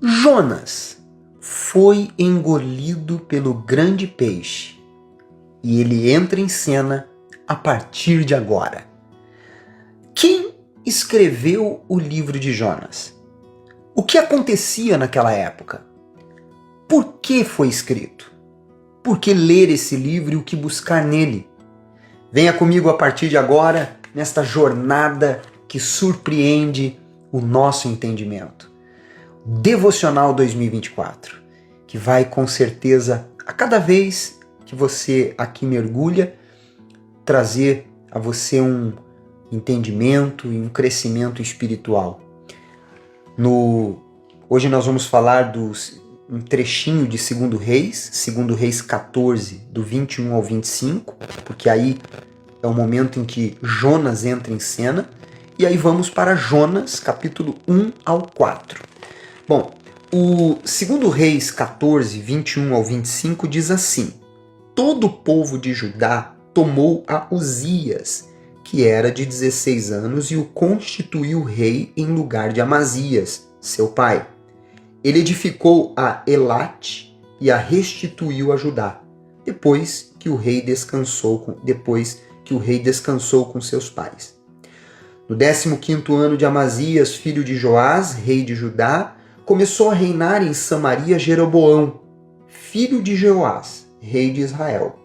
Jonas foi engolido pelo grande peixe e ele entra em cena a partir de agora. Quem escreveu o livro de Jonas? O que acontecia naquela época? Por que foi escrito? Por que ler esse livro e o que buscar nele? Venha comigo a partir de agora nesta jornada que surpreende o nosso entendimento. Devocional 2024, que vai com certeza, a cada vez que você aqui mergulha, trazer a você um entendimento e um crescimento espiritual. Hoje nós vamos falar um trechinho de 2 Reis 14, do 21 ao 25, porque aí é o momento em que Jonas entra em cena, e aí vamos para Jonas, capítulo 1 ao 4. Bom, o 2 Reis 14, 21 ao 25 diz assim: todo o povo de Judá tomou a Uzias, que era de 16 anos, e o constituiu rei em lugar de Amazias, seu pai. Ele edificou a Elate e a restituiu a Judá, depois que o rei descansou com seus pais. No 15º ano de Amazias, filho de Joás, rei de Judá, começou a reinar em Samaria Jeroboão, filho de Joás, rei de Israel,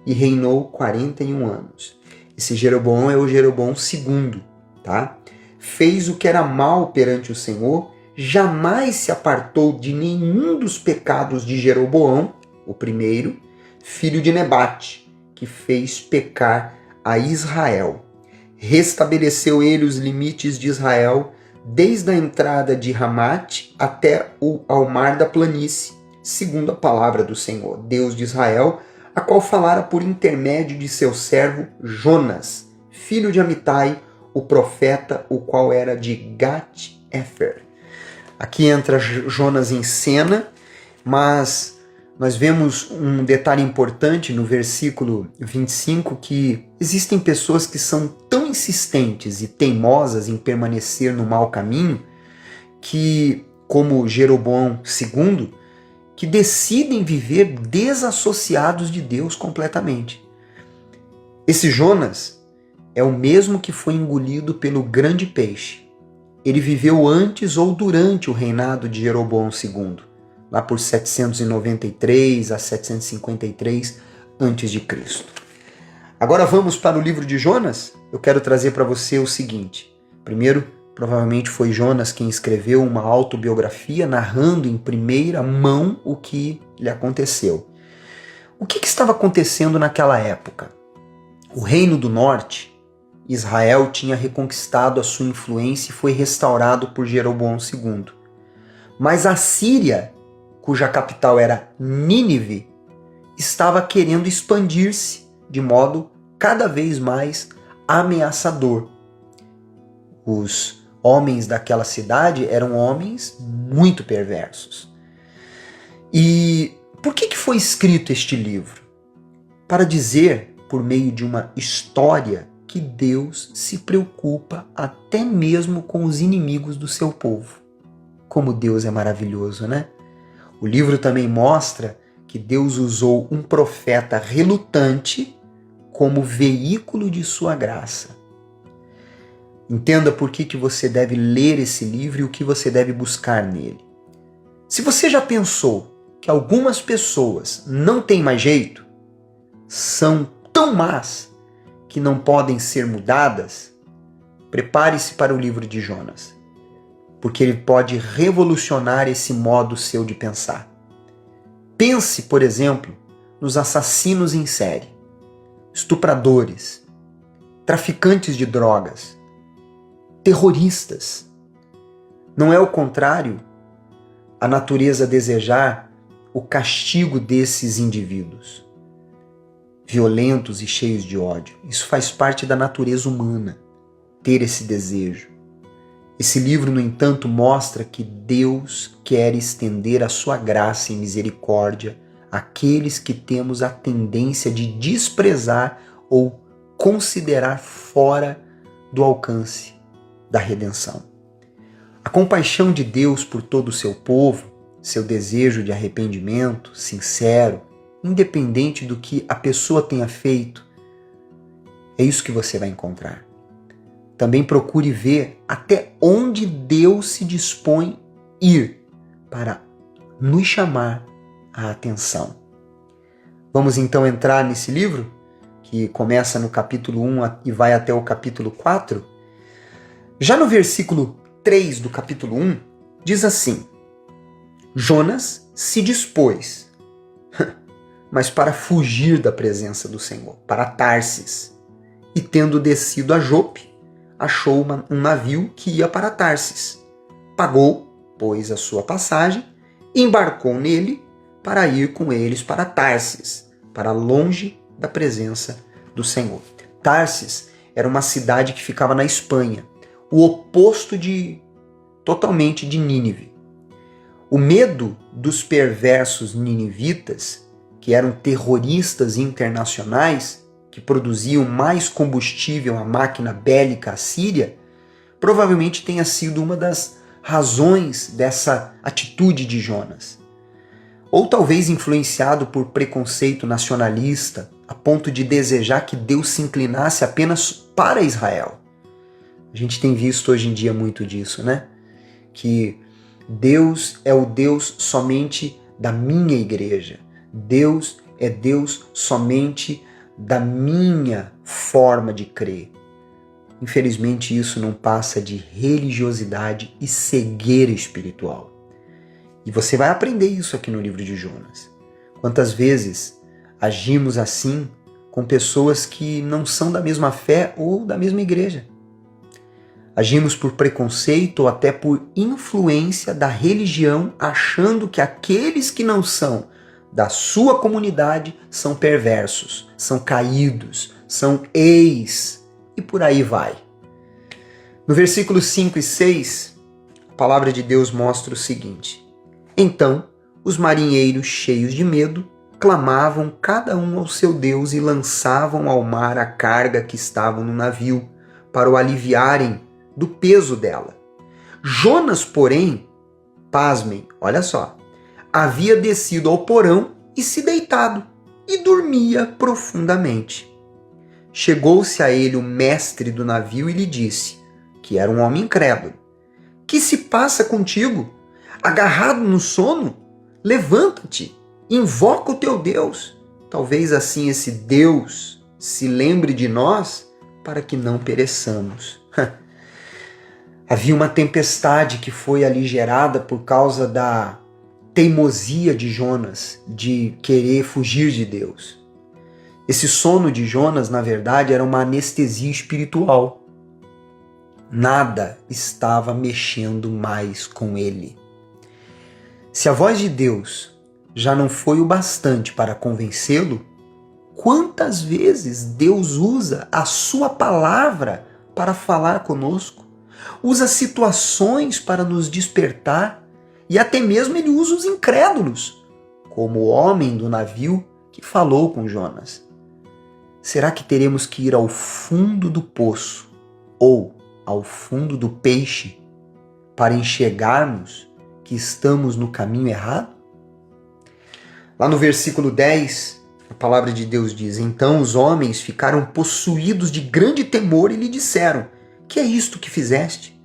e reinou 41 anos. Esse Jeroboão é o Jeroboão II, tá? Fez o que era mal perante o Senhor, jamais se apartou de nenhum dos pecados de Jeroboão, o primeiro, filho de Nebate, que fez pecar a Israel. Restabeleceu ele os limites de Israel, desde a entrada de Ramate até ao mar da planície, segundo a palavra do Senhor, Deus de Israel, a qual falara por intermédio de seu servo Jonas, filho de Amitai, o profeta, o qual era de Gat-Hefer. Aqui entra Jonas em cena, mas nós vemos um detalhe importante no versículo 25, que existem pessoas que são tão insistentes e teimosas em permanecer no mau caminho, que, como Jeroboão II, que decidem viver desassociados de Deus completamente. Esse Jonas é o mesmo que foi engolido pelo grande peixe. Ele viveu antes ou durante o reinado de Jeroboão II, lá por 793 a 753 a.C. Agora vamos para o livro de Jonas? Eu quero trazer para você o seguinte. Primeiro, provavelmente foi Jonas quem escreveu uma autobiografia narrando em primeira mão o que lhe aconteceu. O que estava acontecendo naquela época? O Reino do Norte, Israel, tinha reconquistado a sua influência e foi restaurado por Jeroboão II. Mas a Síria, cuja capital era Nínive, estava querendo expandir-se de modo cada vez mais ameaçador. Os homens daquela cidade eram homens muito perversos. E por que foi escrito este livro? Para dizer, por meio de uma história, que Deus se preocupa até mesmo com os inimigos do seu povo. Como Deus é maravilhoso, né? O livro também mostra que Deus usou um profeta relutante como veículo de sua graça. Entenda por que você deve ler esse livro e o que você deve buscar nele. Se você já pensou que algumas pessoas não têm mais jeito, são tão más que não podem ser mudadas, prepare-se para o livro de Jonas, porque ele pode revolucionar esse modo seu de pensar. Pense, por exemplo, nos assassinos em série, estupradores, traficantes de drogas, terroristas. Não é o contrário a natureza desejar o castigo desses indivíduos, violentos e cheios de ódio? Isso faz parte da natureza humana, ter esse desejo. Esse livro, no entanto, mostra que Deus quer estender a sua graça e misericórdia àqueles que temos a tendência de desprezar ou considerar fora do alcance da redenção. A compaixão de Deus por todo o seu povo, seu desejo de arrependimento sincero, independente do que a pessoa tenha feito, é isso que você vai encontrar. Também procure ver até onde Deus se dispõe ir para nos chamar a atenção. Vamos então entrar nesse livro, que começa no capítulo 1 e vai até o capítulo 4? Já no versículo 3 do capítulo 1, diz assim: Jonas se dispôs, mas para fugir da presença do Senhor, para Tarsis, e tendo descido a Jope, achou um navio que ia para Tarsis. Pagou, pois, a sua passagem, e embarcou nele para ir com eles para Tarsis, para longe da presença do Senhor. Tarsis era uma cidade que ficava na Espanha, o oposto totalmente de Nínive. O medo dos perversos ninivitas, que eram terroristas internacionais, que produziam mais combustível à máquina bélica assíria, provavelmente tenha sido uma das razões dessa atitude de Jonas. Ou talvez influenciado por preconceito nacionalista, a ponto de desejar que Deus se inclinasse apenas para Israel. A gente tem visto hoje em dia muito disso, né? Que Deus é o Deus somente da minha igreja. Deus é Deus somente da minha forma de crer. Infelizmente, isso não passa de religiosidade e cegueira espiritual. E você vai aprender isso aqui no livro de Jonas. Quantas vezes agimos assim com pessoas que não são da mesma fé ou da mesma igreja? Agimos por preconceito ou até por influência da religião, achando que aqueles que não são da sua comunidade são perversos, são caídos, são e por aí vai. No versículos 5 e 6, a palavra de Deus mostra o seguinte: Então os marinheiros, cheios de medo, clamavam cada um ao seu Deus e lançavam ao mar a carga que estava no navio, para o aliviarem do peso dela. Jonas, porém, pasmem, olha só, havia descido ao porão e se deitado, e dormia profundamente. Chegou-se a ele o mestre do navio e lhe disse, que era um homem incrédulo: Que se passa contigo? Agarrado no sono? Levanta-te, invoca o teu Deus. Talvez assim esse Deus se lembre de nós para que não pereçamos. Havia uma tempestade que foi ali gerada por causa da teimosia de Jonas de querer fugir de Deus. Esse sono de Jonas, na verdade, era uma anestesia espiritual. Nada estava mexendo mais com ele. Se a voz de Deus já não foi o bastante para convencê-lo, quantas vezes Deus usa a sua palavra para falar conosco? Usa situações para nos despertar e até mesmo ele usa os incrédulos, como o homem do navio que falou com Jonas. Será que teremos que ir ao fundo do poço ou ao fundo do peixe para enxergarmos que estamos no caminho errado? Lá no versículo 10, a palavra de Deus diz: Então os homens ficaram possuídos de grande temor e lhe disseram: Que é isto que fizeste?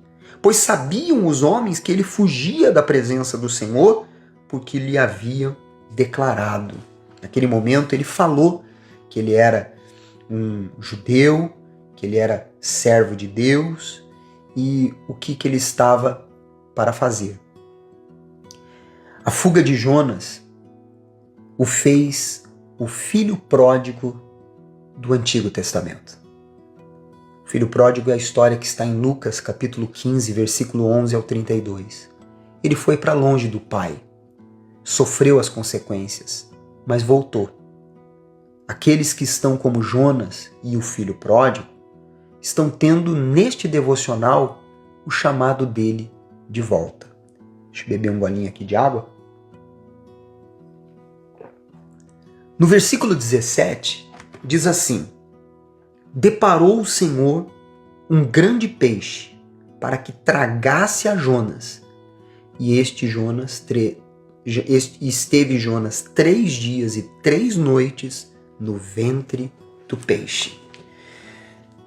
Pois sabiam os homens que ele fugia da presença do Senhor, porque lhe haviam declarado. Naquele momento ele falou que ele era um judeu, que ele era servo de Deus e o que ele estava para fazer. A fuga de Jonas o fez o filho pródigo do Antigo Testamento. O filho pródigo é a história que está em Lucas, capítulo 15, versículo 11 ao 32. Ele foi para longe do pai, sofreu as consequências, mas voltou. Aqueles que estão como Jonas e o filho pródigo estão tendo neste devocional o chamado dele de volta. Deixa eu beber um golinho aqui de água. No versículo 17, diz assim: Deparou o Senhor um grande peixe para que tragasse a Jonas. E esteve Jonas 3 dias e 3 noites no ventre do peixe.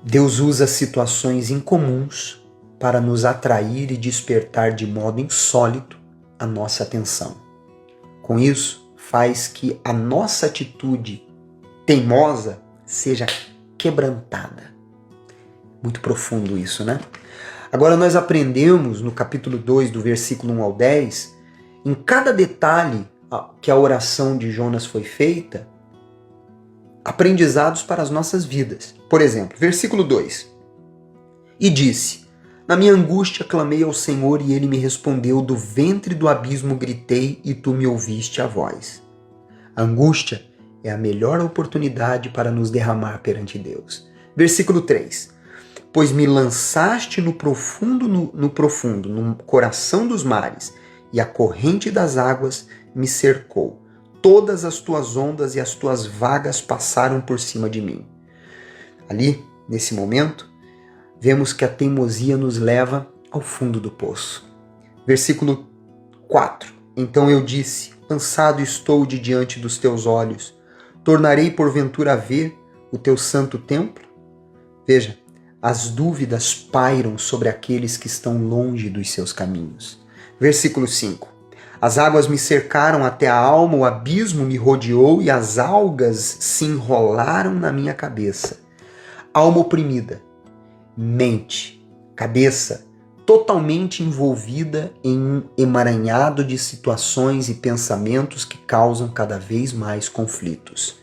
Deus usa situações incomuns para nos atrair e despertar de modo insólito a nossa atenção. Com isso, faz que a nossa atitude teimosa seja quebrantada. Muito profundo isso, né? Agora nós aprendemos no capítulo 2, do versículo 1 ao 10, em cada detalhe que a oração de Jonas foi feita, aprendizados para as nossas vidas. Por exemplo, versículo 2. E disse: na minha angústia clamei ao Senhor e ele me respondeu, do ventre do abismo gritei e tu me ouviste a voz. A angústia é a melhor oportunidade para nos derramar perante Deus. Versículo 3. Pois me lançaste no profundo, no coração dos mares, e a corrente das águas me cercou. Todas as tuas ondas e as tuas vagas passaram por cima de mim. Ali, nesse momento, vemos que a teimosia nos leva ao fundo do poço. Versículo 4. Então eu disse: cansado estou de diante dos teus olhos. Tornarei porventura a ver o teu santo templo? Veja, as dúvidas pairam sobre aqueles que estão longe dos seus caminhos. Versículo 5. As águas me cercaram até a alma, o abismo me rodeou e as algas se enrolaram na minha cabeça. Alma oprimida, mente, cabeça totalmente envolvida em um emaranhado de situações e pensamentos que causam cada vez mais conflitos.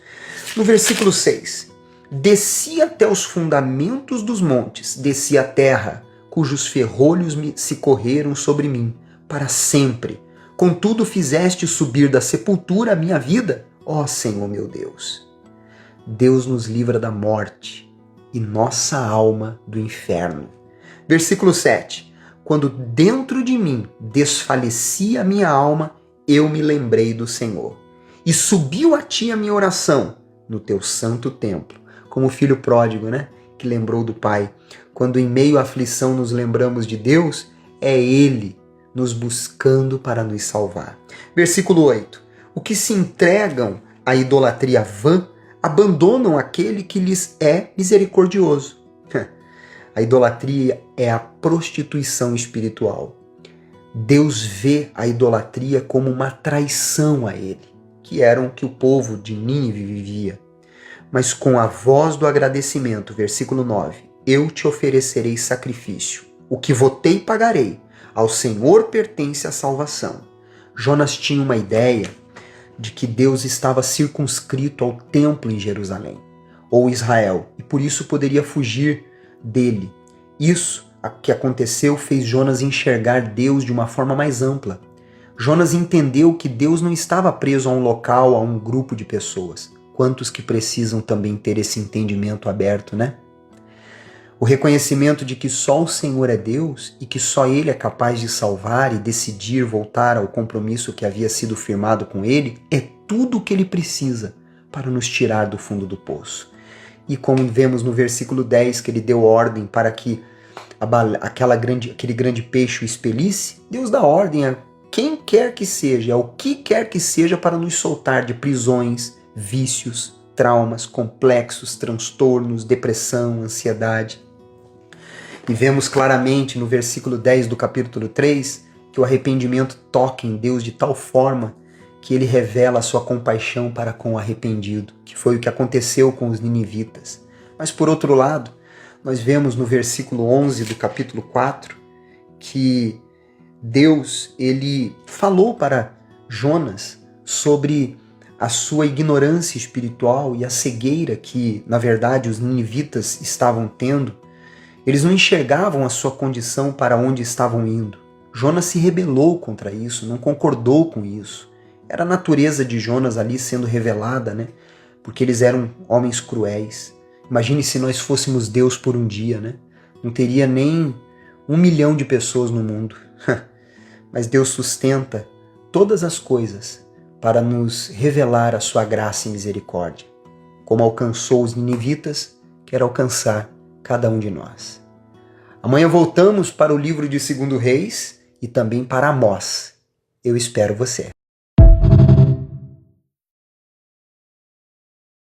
No versículo 6, desci até os fundamentos dos montes, desci a terra, cujos ferrolhos se correram sobre mim, para sempre. Contudo fizeste subir da sepultura a minha vida, ó Senhor meu Deus. Deus nos livra da morte e nossa alma do inferno. Versículo 7. Quando dentro de mim desfalecia a minha alma, eu me lembrei do Senhor. E subiu a ti a minha oração no teu santo templo. Como o filho pródigo, né? Que lembrou do pai. Quando em meio à aflição nos lembramos de Deus, é Ele nos buscando para nos salvar. Versículo 8. O que se entregam à idolatria vã, abandonam aquele que lhes é misericordioso. A idolatria é a prostituição espiritual. Deus vê a idolatria como uma traição a Ele, que era o que o povo de Nínive vivia. Mas com a voz do agradecimento, versículo 9, eu te oferecerei sacrifício. O que votei pagarei. Ao Senhor pertence a salvação. Jonas tinha uma ideia de que Deus estava circunscrito ao templo em Jerusalém, ou Israel, e por isso poderia fugir dele. Isso que aconteceu fez Jonas enxergar Deus de uma forma mais ampla. Jonas entendeu que Deus não estava preso a um local, a um grupo de pessoas. Quantos que precisam também ter esse entendimento aberto, né? O reconhecimento de que só o Senhor é Deus e que só Ele é capaz de salvar e decidir voltar ao compromisso que havia sido firmado com Ele é tudo o que Ele precisa para nos tirar do fundo do poço. E como vemos no versículo 10 que Ele deu ordem para que aquele grande peixe o expelisse, Deus dá ordem a quem quer que seja, ao que quer que seja para nos soltar de prisões, vícios, traumas, complexos, transtornos, depressão, ansiedade. E vemos claramente no versículo 10 do capítulo 3 que o arrependimento toca em Deus de tal forma que Ele revela a sua compaixão para com o arrependido, que foi o que aconteceu com os ninivitas. Mas por outro lado, nós vemos no versículo 11 do capítulo 4 que Deus, Ele falou para Jonas sobre a sua ignorância espiritual e a cegueira que, na verdade, os ninivitas estavam tendo. Eles não enxergavam a sua condição para onde estavam indo. Jonas se rebelou contra isso, não concordou com isso. Era a natureza de Jonas ali sendo revelada, né? Porque eles eram homens cruéis. Imagine se nós fôssemos Deus por um dia, né? Não teria nem 1 milhão de pessoas no mundo. Mas Deus sustenta todas as coisas para nos revelar a sua graça e misericórdia. Como alcançou os ninivitas, quer alcançar cada um de nós. Amanhã voltamos para o livro de 2 Reis e também para Amós. Eu espero você.